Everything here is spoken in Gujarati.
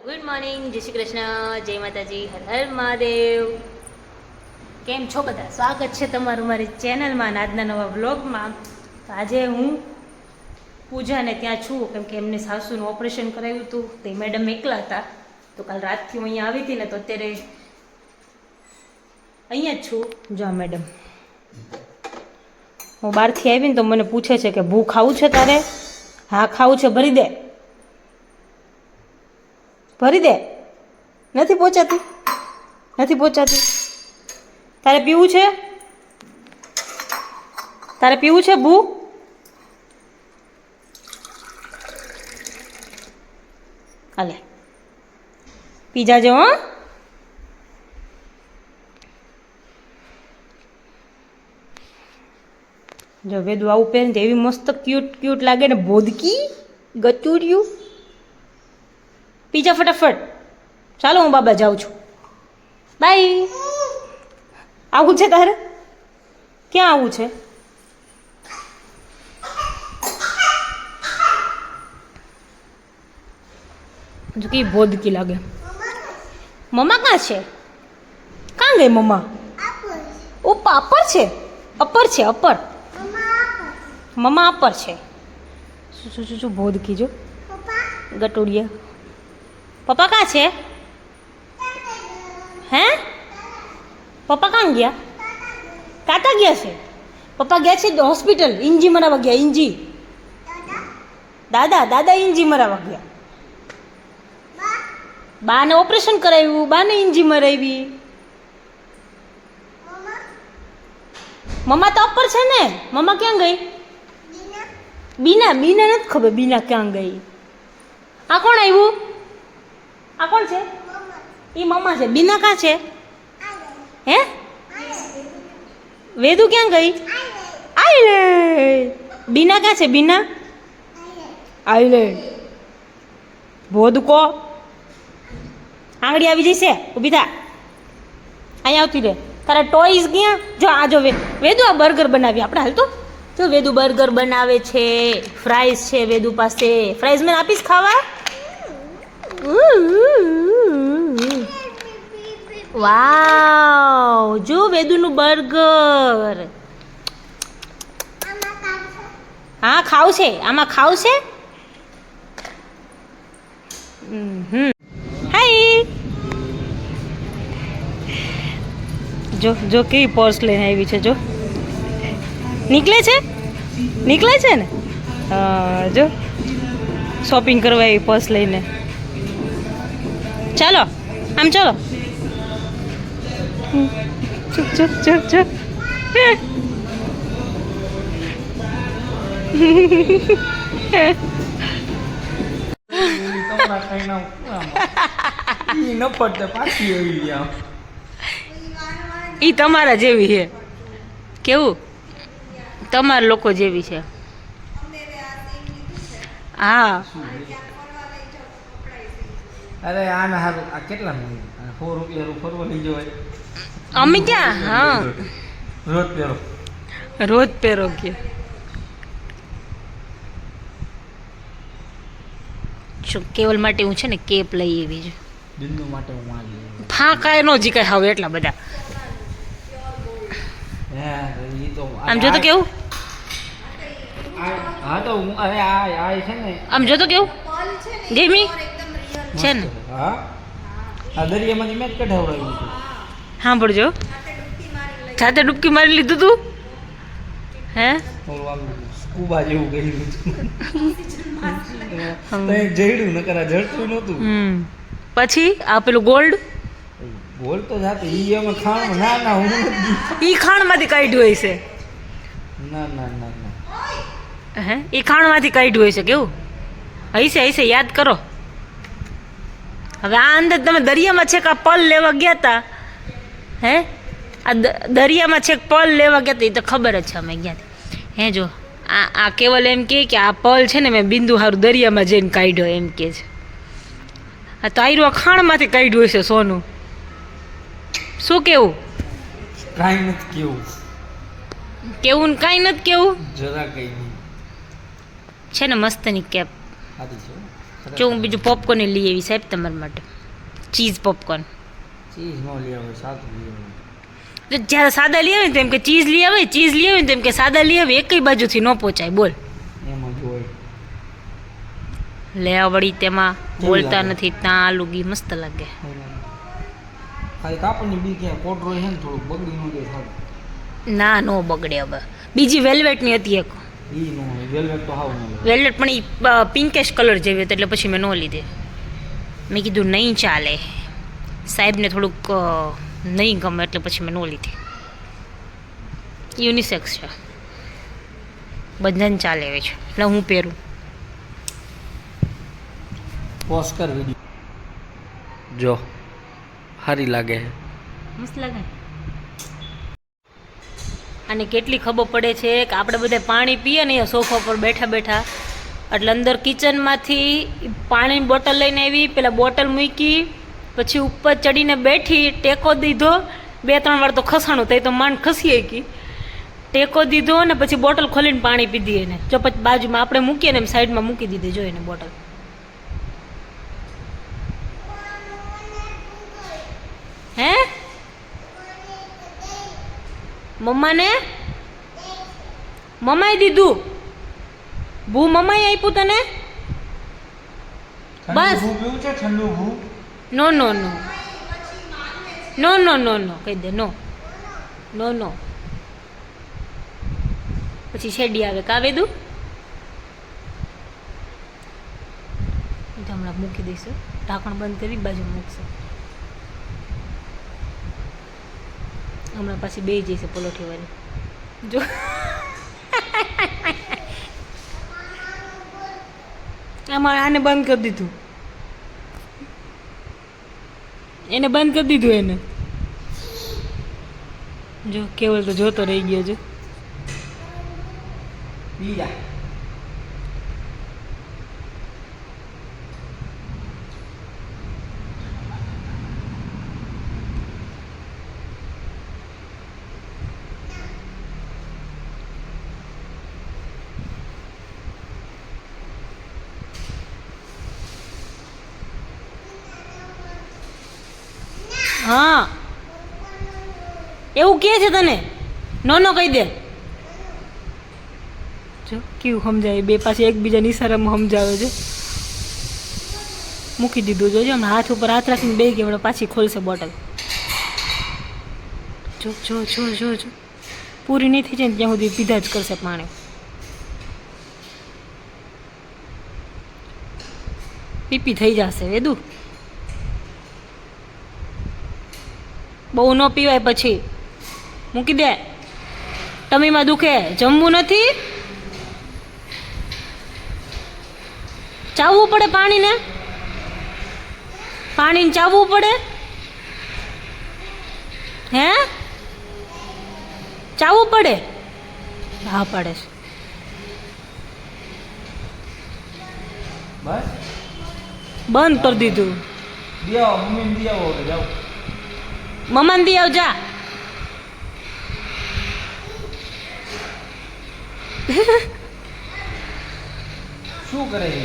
ગુડ મોર્નિંગ, જય શ્રી કૃષ્ણ, જય માતાજી, હર હર મહાદેવ. કેમ છો બધા? સ્વાગત છે તમારું મારી ચેનલમાં અને આજના નવા વ્લોગમાં. તો આજે હું પૂજાને ત્યાં છું, કેમ કે એમને સાસુનું ઓપરેશન કરાવ્યું હતું. તે મેડમ એકલા હતા, તો કાલ રાતથી હું અહીંયા આવી હતી ને, તો અત્યારે અહીંયા જ છું. જો મેડમ, હું બહારથી આવીને તો મને પૂછે છે કે ભૂ ખાવું છે તારે? હા ખાવું છે, ભરી દે. ભરી દે. નથી પહોંચાતી, નથી પહોંચાતી. તારે પીવું છે? તારે પીવું છે ભૂ? હાલે પી જાજો. હો જો વેદુ આવું પહેરીને તો એવી મસ્ત ક્યુટ ક્યુટ લાગે ને, બોદકી ગચુર્યું. પીજા ફટાફટ. ચાલો હું બાબા જાઉં છું. બાય. આવું છે તારે? ક્યાં આવું છે? જો કે બોદકી લાગે. મમ્મા કાં છે? કાં ગઈ મમ્મા? ઉપા અપર છે, અપર છે, અપર. મમ્મા અપર છે. શું શું શું બોદકી જો ગટોડિયા. પપ્પા કાં છે? હે પપ્પા કાં ગયા? કાતા ગયા છે? પપ્પા ગયા છે હોસ્પિટલ, ઇંજી મરાવા ગયા. ઇંજી દાદા, દાદા ઇંજી મરાવા ગયા. બાને ઓપરેશન કરાવ્યું, બાને ઇંજી મરાવી. મમ્મા તો અપર છે ને. મમ્મા ક્યાં ગઈ? બીના, બીના નથી ખબર બીના ક્યાં ગઈ. આ કોણ આવ્યું? આ કોણ છે? એ મમ્મા છે. બીના કાં છે? હે વેદુ ક્યાં ગઈ? આઈલેન્ડ. બીના ક્યાં છે? બીના આઈલેન્ડ. ભોદકો આંગળી આવી જશે. ઊભી થા, અહીંયા આવતી રે. તારા ટોયઝ ક્યાં? જો આ જો વેદુ આ બર્ગર બનાવી આપણે. હાલ તો જો વેદુ બર્ગર બનાવે છે. ફ્રાઈઝ છે વેદુ પાસે. ફ્રાઈઝ મને આપીશ ખાવા? વાવ, જો વેદુનું બર્ગર. હા ખાવ છે, આમાં ખાવ છે. હાય. જો જો કેવી પર્સ લઈને આવી છે. જો નીકળે છે, નીકળે છે ને. જો શોપિંગ કરવા આવી પર્સ લઈને. ચાલો આમ ચાલો. ચુપ ચુપ ચુપ ચુપ. ઈ તમારા જેવી છે. કેવું? તમારા લોકો જેવી છે. હા. અરે આને હારું આ કેટલા ₹4 ફરવા લઈ જવાય. અમે ક્યાં? હા રોજ પહેરો. રોજ પહેરો કે શું? કેવલ માટે હું છે ને કેપ લઈ એવી છે. બિંદુ માટે હું આ લઈ. ફાંકા નો જીકાય હવે એટલા બધા. હે ઈ તો આમ જો તો કેવું. હા તો હું અરે આ છે ને આમ જો તો કેવું ગેમી છે ને. હા આ દરિયામાંથી મેચ કઢાવડાવ્યું છે. સાંભળજો, જાતે ડૂબકી મારી લીધું તું? હે સ્કૂબા જેવું ગયેલું જડ્યું નકર આ જડતું નહોતું. પછી આ પેલું ગોલ્ડ બોલતો જાતે ઈ અમે ખાણ ના ના હું ઈ ખાણમાંથી કાઢ્યું હોય છે. ના ના ના ના હે ઈ ખાણમાંથી કાઢ્યું હોય છે. કેવું હશે હશે, યાદ કરો. હવે આ અંદર તમે દરિયામાં છેક આ પલ લેવા ગયા હતા. હે આ દરિયામાં છેક પલ લેવા ગયા હતા, એ તો ખબર જ છે અમે ગયા. હે જો આ કેવલ એમ કે આ પલ છે ને મેં બિંદુ હારું દરિયામાં જઈને કાઢ્યો એમ કે છે. આ તો આયરું ખાણમાંથી કાઢ્યું હશે સોનું. શું કેવું? કાંઈ નથી કેવું. કેવું કાંઈ નથી કેવું. જરા કઈ નહીં છે ને મસ્તની કેપ. સારી છે. જો હું બીજું પોપકોર્ન લઈ આવી સાહેબ તમારા માટે, ચીઝ પોપકોર્ન. ચીઝ ન લઈ આવે, સાદું લઈ આવે. જ્યારે સાદા લઈ આવે ને તેમ કે ચીઝ લઈ આવે, ચીઝ લઈ આવે ને તેમ કે સાદા લઈ આવે, એકઈ બાજુથી ન પહોંચાય. બોલ એમાં જ હોય. લે વળી તેમાં કેવી બોલતા લાગે? નથી ત્યાં આલુગી મસ્ત લાગે. ખાલી કાપડની બી ક્યાં કોટરો છે ને થોડુંક બગડી ન જાય સારું. ના નો બગડે. હવે બીજી વેલ્વેટની હતી એક ઈ નો હોય, વેલ્વેટ તો હાવ ન હોય. વેલ્વેટ, પણ એ પિંકેશ કલર જેવી હતી એટલે પછી મેં ન લીધી. મેં કીધું નહીં ચાલે, સાહેબને થોડુંક નહીં ગમે એટલે પછી મેં ન લીધી. યુનિસેક્સ છે, બધાને ચાલે એવી છે એટલે હું પહેરું. પોસ્ટ કર વિડિયો. જો સારી લાગે છે. મસ્ત લાગે. અને કેટલી ખબર પડે છે કે આપણે બધા પાણી પીએ ને સોફા પર બેઠા બેઠા, એટલે અંદર કિચનમાંથી પાણીની બોટલ લઈને આવી, પેલા બોટલ મૂકી, પછી ઉપર ચડીને બેઠી, ટેકો દીધો, 2-3 વાર તો ખસાણું થઈ તો માંડ ખસી ગઈ, ટેકો દીધો ને પછી બોટલ ખોલીને પાણી પીધી એને. જો પછી બાજુમાં આપણે મૂકીએ ને એમ સાઈડમાં મૂકી દીધી જો એને બોટલ. હે મમ્માને મમ્માએ દીધું, ભૂ મમ્માએ આપ્યું તને. બસ. ભૂ પીવું છે, ઠંડુ ભૂ. નો નો નો નો નો નો નો કહી દે. નો નો નો પછી શેડી આવે કાવે દઉં હમણાં મૂકી દઈશું, ઢાંકણ બંધ કરી બાજુ મૂકશે. હમણાં પાછી બે જઈશે પલોઠી વાળી. જો આમાં આને બંધ કરી દીધું, એને બંધ કરી દીધું એને. જો કેવલ તો જોતો રહી ગયો છે. પી જા. હા એવું કહે છે તને, નો નો કહી દે. જો કેવું સમજાય, બે પાસે એકબીજાની ઈશારામાં સમજાવે છે. મૂકી દીધું જોજો, હમણાં હાથ ઉપર હાથ રાખીને બે કે પાછી ખોલશે બોટલ. જો જો જો જો જો પૂરી નહીં થઈ જાય ને ત્યાં સુધી પીધા જ કરશે પાણી. પીપી થઈ જશે વેદુ, બહુ ન પીવાય પછી મૂકી દે. ટમીમાં દુખે, જમવું નથી, ચાવવું પડે પાણીને, પાણીને ચાવવું પડે. હે ચાવવું પડે? હા પડે છે. બસ બંધ કરી દીધું. દિયાવો, મમ્મીને દિયાવો હવે જાઓ. મમ્માને દી આવજા. શું કરે છે?